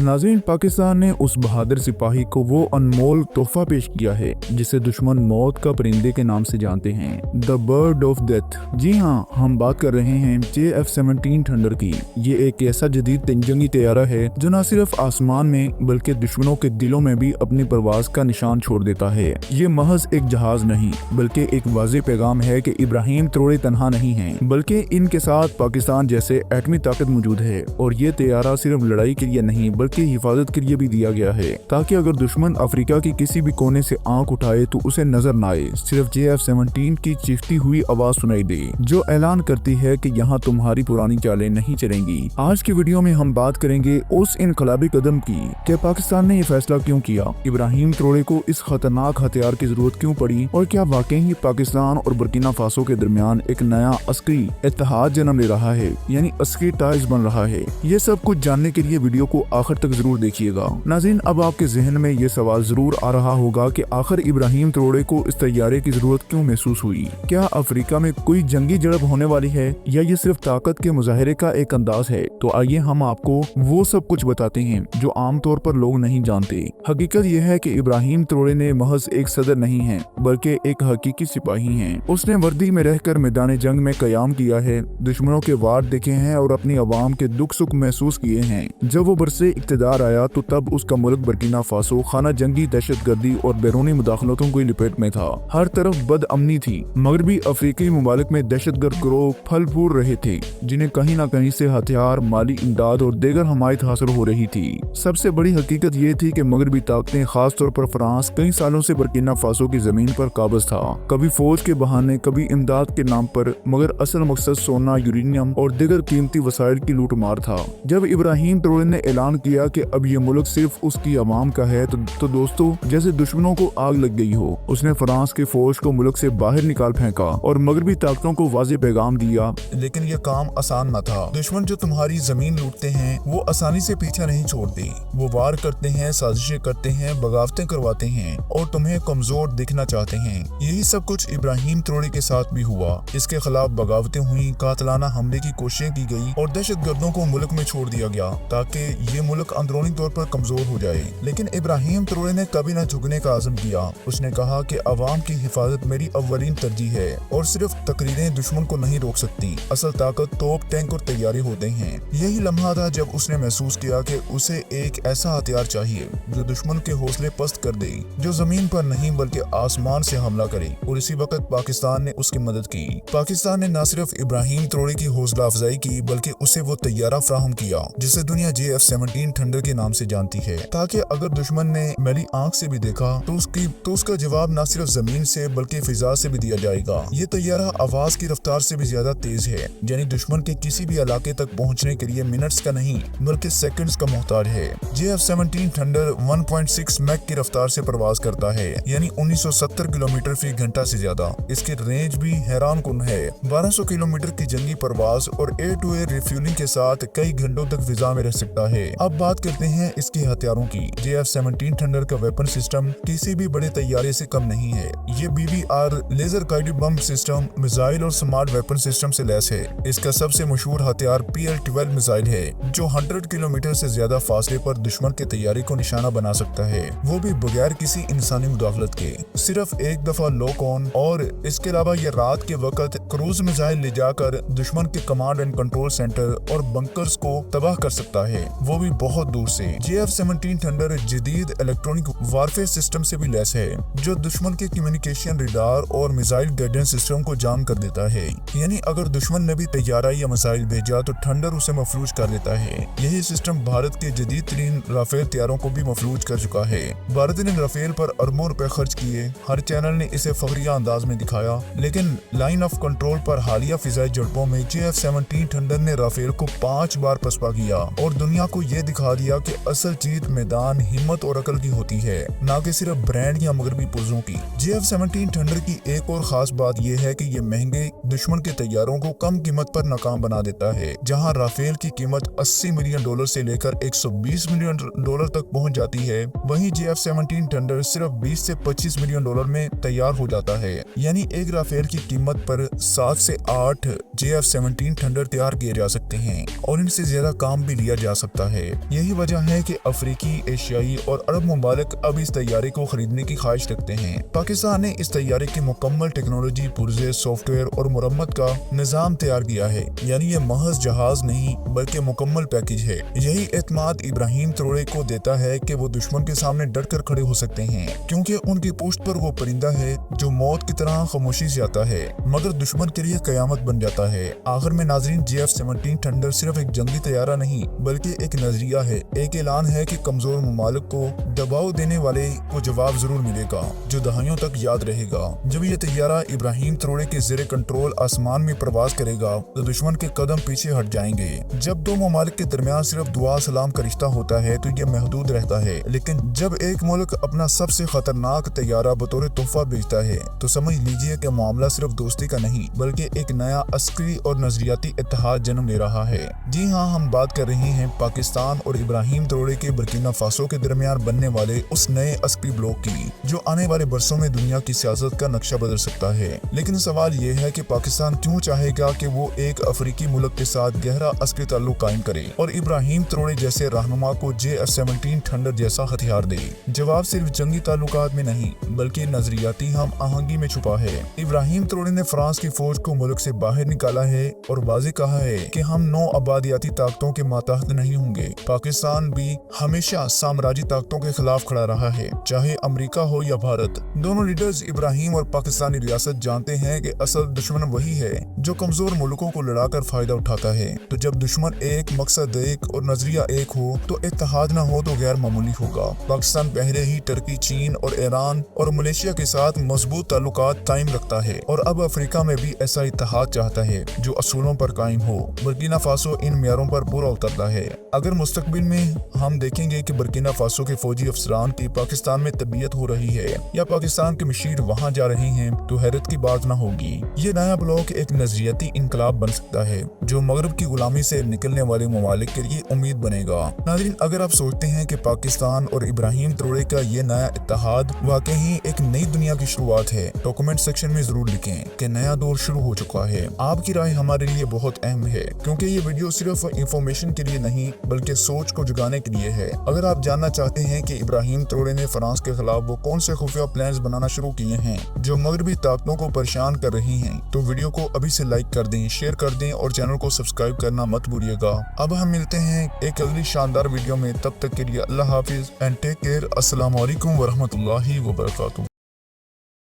नाज़रीन, पाकिस्तान ने उस बहादुर सिपाही को वो अनमोल तोहफा पेश किया है जिसे दुश्मन मौत का परिंदे के नाम से जानते हैं, द बर्ड ऑफ डेथ। जी हाँ, हम बात कर रहे हैं JF-17 थंडर की। ये एक ऐसा जदीद जंगी तैयारा है जो न सिर्फ आसमान में बल्कि दुश्मनों के दिलों में भी अपनी परवाज का निशान छोड़ देता है। ये महज एक जहाज नहीं बल्कि एक वाज़ेह पैगाम है कि इब्राहिम त्रोड़े तन्हा नहीं हैं, बल्कि इनके साथ पाकिस्तान जैसे एटमी ताकत मौजूद है। और ये तैयारा सिर्फ लड़ाई के लिए नहीं बल्कि हिफाजत के लिए भी दिया गया है, ताकि अगर दुश्मन अफ्रीका की किसी भी कोने से आंख उठाए तो उसे नजर न आए, सिर्फ JF-17 की चीखती हुई आवाज सुनाई दे जो ऐलान करती है कि यहाँ तुम्हारी पुरानी चालें नहीं चलेंगी। आज की वीडियो में हम बात करेंगे उस इनकलाबी कदम की कि पाकिस्तान ने ये फैसला क्यों किया, इब्राहिम त्रोड़े को इस खतरनाक हथियार की जरूरत क्यों पड़ी, और क्या वाकई ही पाकिस्तान और बुर्किना फासो के दरमियान एक नया अस्करी इत्तेहाद जन्म ले रहा है, यानी अस्करी टाइज बन रहा है। ये सब कुछ जानने के लिए वीडियो को आखिर तक जरूर देखिएगा। नाज़रीन, अब आपके जहन में ये सवाल जरूर आ रहा होगा कि आखिर इब्राहिम त्रोड़े को इस तैयारे की जरूरत क्यों महसूस हुई। क्या अफ्रीका में कोई जंगी झड़प होने वाली है या ये सिर्फ ताकत के मुजाहरे का एक अंदाज है? तो आइए हम आपको वो सब कुछ बताते हैं जो आमतौर पर लोग नहीं जानते। हकीकत यह है कि इब्राहिम त्रोड़े ने महज एक सदर नहीं है बल्कि एक हकीकी सिपाही है। उसने वर्दी में रहकर मैदान जंग में कयाम किया है, दुश्मनों के वार देखे हैं और अपनी आवाम के दुख सुख महसूस किए हैं। जब वो बरसे इक्तदार आया तो तब उसका मुल्क बुर्किना फासो खाना जंगी, दहशतगर्दी और बैरूनी मुदाखलतों की लपेट में था। हर तरफ बदअमनी थी। मगरबी अफ्रीकी मुमालिक में दहशतगर्द गिरोह फल फूल रहे थे जिन्हें कहीं न कहीं से हथियार, माली इमदाद और दीगर हमायत हासिल हो रही थी। सबसे बड़ी हकीकत ये थी कि मगरबी ताकतें, खास तौर पर फ्रांस, कई सालों से बुर्किना फासो की जमीन पर काबिज था, कभी फौज के बहाने, कभी इमदाद के नाम पर, मगर असल मकसद सोना, यूरेनियम और दीगर कीमती वसाइल की लूट मार था। जब इब्राहिम त्रोड़े ने ऐलान किया कि अब ये मुल्क सिर्फ उसकी आवाम का है तो दोस्तों जैसे दुश्मनों को आग लग गई हो। उसने फ्रांस की फौज को मुल्क से बाहर निकाल फेंका और मगरबी ताकतों को वाज़ेह पैगाम दिया, लेकिन ये काम आसान न था। दुश्मन जो तुम्हारी जमीन लूटते हैं वो आसानी से पीछा नहीं छोड़ते। वो वार करते हैं, साजिशें करते हैं, बगावतें करवाते हैं और तुम्हें कमजोर दिखना चाहते हैं। यही सब कुछ इब्राहिम त्रोड़े के साथ भी हुआ। इसके खिलाफ बगावतें हुई, कातलाना हमले की कोशिशें की गई और दहशतगर्दों को मुल्क में छोड़ दिया गया ताकि ये मुल्क अंदरूनी तौर पर कमजोर हो जाए। लेकिन इब्राहिम त्रोड़े ने कभी न झुकने का आज़म किया। उसने कहा कि अवाम की हिफाजत मेरी अव्वलीन तरजीह है और सिर्फ तकरीरें दुश्मन को नहीं रोक सकती। असल ताकत तोप, टैंक और तैयारी होते हैं। यही लम्हा था जब उसने महसूस किया कि उसे एक ऐसा हथियार चाहिए जो दुश्मन के हौसले पस्त कर दे, जो जमीन पर नहीं बल्कि आसमान से हमला करे। और इसी वक्त पाकिस्तान ने उसकी मदद की। पाकिस्तान ने न सिर्फ इब्राहिम त्रोड़े की हौसला अफजाई की बल्कि उसे वो तैयारा फ्राहम किया जिसे दुनिया JF-17 थंडर के नाम से जानती है, ताकि अगर दुश्मन ने मेरी आंख से भी देखा तो उसका जवाब न सिर्फ जमीन से बल्कि फिजा से भी दिया जाएगा। ये तैयारा आवाज की रफ्तार से भी ज्यादा तेज है, यानी दुश्मन के किसी भी इलाके तक पहुंचने के लिए मिनट्स का नहीं बल्कि सेकंड्स का मोहताज है। JF-17 थंडर 1.6 मैक की रफ्तार से परवाज करता है, यानी 1970 किलोमीटर फी घंटा से ज्यादा। इसकी रेंज भी हैरान कुन है, 1200 किलोमीटर की जंगी परवाज और एयर टू एयर रिफ्यूलिंग के साथ कई घंटों तक फिजा में रह सकता है। अब बात करते हैं इसके हथियारों की। JF-17 थंडर का वेपन सिस्टम किसी भी बड़े तैयारे से कम नहीं है। ये BBR laser guided bomb system, missile और स्मार्ट वेपन सिस्टम से लैस है। इसका सबसे मशहूर हथियार PL-12 मिसाइल है जो 100 किलोमीटर से ज्यादा फासले पर दुश्मन के तैयारी को निशाना बना सकता है, वो भी बगैर किसी इंसानी मुदाखलत के, सिर्फ एक दफा लॉक ऑन। और इसके अलावा ये रात के वक्त क्रूज मिसाइल ले जाकर दुश्मन के कमांड एंड कंट्रोल सेंटर और बंकर्स को तबाह कर सकता है, वो भी बहुत दूर से। JF-17 थंडर जदीद इलेक्ट्रॉनिक वारफेयर सिस्टम से भी लैस है जो दुश्मन के कम्युनिकेशन, रडार और मिसाइल गाइडेंस सिस्टम को जाम कर देता है, यानी अगर दुश्मन ने भी तैयारा या मिसाइल भेजा तो थंडर उसे मफलूज कर देता है। यही सिस्टम भारत के जदीद तरीन राफेल तैयारों को भी मफलूज कर चुका है। भारत ने राफेल पर अरबों रुपए खर्च किए, हर चैनल ने इसे फखरिया अंदाज में दिखाया, लेकिन लाइन ऑफ कंट्रोल पर हालिया फिजाई झड़पों में JF-17 थंडर ने राफेल को 5 बार पसपा किया और दुनिया को ये दिखा दिया कि असल जीत मैदान हिम्मत और अकल की होती है, न कि सिर्फ ब्रांड या मगरबी पुर्जों की। JF-17 थंडर की एक और खास बात यह है कि ये महंगे दुश्मन के तैयारों को कम कीमत पर नाकाम बना देता है। जहां राफेल की कीमत $80 मिलियन से लेकर $120 मिलियन तक पहुंच जाती है, वहीं JF-17 थंडर सिर्फ $20 से $25 मिलियन में तैयार हो जाता है, यानी एक राफेल की कीमत पर 7 से 8 JF-17 थंडर तैयार किए जा सकते हैं और इनसे ज्यादा काम भी लिया जा सकता है। यही वजह है कि अफ्रीकी, एशियाई और अरब मुमालिक अब इस तैयारे को खरीदने की ख्वाहिश रखते हैं। पाकिस्तान ने इस तैयारे की मुकम्मल टेक्नोलॉजी, पुर्जे, सॉफ्टवेयर और मुरम्मत का निज़ाम तैयार किया है। यानी ये महज जहाज नहीं बल्कि मुकम्मल पैकेज है। यही एतमाद इब्राहिम ट्रोरे को देता है कि वो दुश्मन के सामने डट कर खड़े हो सकते हैं, क्योंकि उनकी पोस्ट पर वो परिंदा है जो मौत की तरह खामोशी से आता है मगर दुश्मन के लिए कयामत बन जाता है। आखिर में नाजरीन, JF-17 थंडर सिर्फ एक जंगी तैयारा नहीं बल्कि एक नजरिया है, एक ऐलान है कि कमजोर मुमालिक को दबाव देने वाले को जवाब जरूर मिलेगा जो दहाइयों तक याद रहेगा। जब ये तैयारा इब्राहिम ट्रोरे के ज़ेरे कंट्रोल आसमान में प्रवास करेगा तो दुश्मन के कदम पीछे हट जाएंगे। जब दो मुमालिक के दरमियान सिर्फ दुआ सलाम का रिश्ता होता है तो ये महदूद रहता है, लेकिन जब एक मुल्क अपना सबसे खतरनाक तैयारा बतौर तोहफा भेजता है तो समझ लीजिए कि मामला सिर्फ दोस्ती का नहीं बल्कि एक नया अस्करी और नजरियाती इत्तेहाद जन्म ले रहा है। जी हाँ, हम बात कर रहे हैं पाकिस्तान और इब्राहिम ट्रोरे के बुर्किना फासो के दरमियान बनने वाले उस नए अस्करी ब्लॉक की जो आने वाले बरसों में दुनिया की सियासत का नक्शा बदल सकता है। लेकिन सवाल ये है कि पाकिस्तान क्यों चाहेगा कि वो एक अफ्रीकी मुल्क के साथ गहरा अस्करी ताल्लुक कायम करे और इब्राहिम ट्रोरे जैसे रहनुमा को JF-17 थंडर जैसा हथियार दे? जवाब सिर्फ जंगी ताल्लुकात में नहीं बल्कि नजरियाती हम आहंगी में छुपा है। इब्राहिम ट्रोरे ने फ्रांस की फौज को मुल्क से बाहर निकाला है और वाज़ेह कहा है कि हम नौ आबादियाती ताकतों के मातहत नहीं होंगे। पाकिस्तान भी हमेशा साम्राज्यी ताकतों के खिलाफ खड़ा रहा है, चाहे अमेरिका हो या भारत। दोनों लीडर्स इब्राहिम और पाकिस्तानी रियासत जानते हैं कि असल दुश्मन वही है जो कमजोर मुल्कों को लड़ाकर फायदा उठाता है। तो जब दुश्मन एक, मकसद एक और नजरिया एक हो तो इत्तेहाद न हो तो गैर मामूली होगा। पाकिस्तान पहले ही टर्की, चीन और ईरान और मलेशिया के साथ मजबूत ताल्लुकात कायम रखता है और अब अफ्रीका में भी ऐसा इत्तेहाद चाहता है जो असूलों पर कायम हो। बुर्किना फासो इन मियारों पर पूरा उतरता है। अगर मुस्तकबिल में हम देखेंगे कि बुर्किना फासो के फौजी अफसरान की पाकिस्तान में तबीयत हो रही है या पाकिस्तान के मशीर वहाँ जा रहे हैं तो हैरत की बात न होगी। ये नया ब्लॉक एक नजरियाती इनकलाब बन सकता है जो मगरब की गुलामी से निकलने वाले ममालिक के लिए उम्मीद बनेगा। नाज़रीन, अगर आप सोचते हैं कि पाकिस्तान और इब्राहिम ट्रोरे का ये नया इत्तेहाद वाकई ही एक नई दुनिया की शुरुआत है तो कमेंट सेक्शन में जरूर लिखें कि नया दौर शुरू हो चुका है। आपकी राय हमारे लिए बहुत अहम है क्योंकि ये वीडियो सिर्फ इंफॉर्मेशन के लिए नहीं बल्कि सोच को जगाने के लिए है। अगर आप जानना चाहते हैं कि इब्राहिम ट्रोरे ने फ्रांस के खिलाफ वो कौन से खुफिया प्लान्स बनाना शुरू किए हैं जो मगरबी ताकतों को परेशान कर रही हैं, तो वीडियो को अभी से लाइक कर दें, शेयर कर दें और चैनल को सब्सक्राइब करना मत भूलिएगा। अब हम मिलते हैं एक अगली शानदार वीडियो में, तब तक के लिए अल्लाह हाफिज एंड टेक केयर। अस्सलाम वालेकुम वरहमतुल्लाहि वबरकातुहू।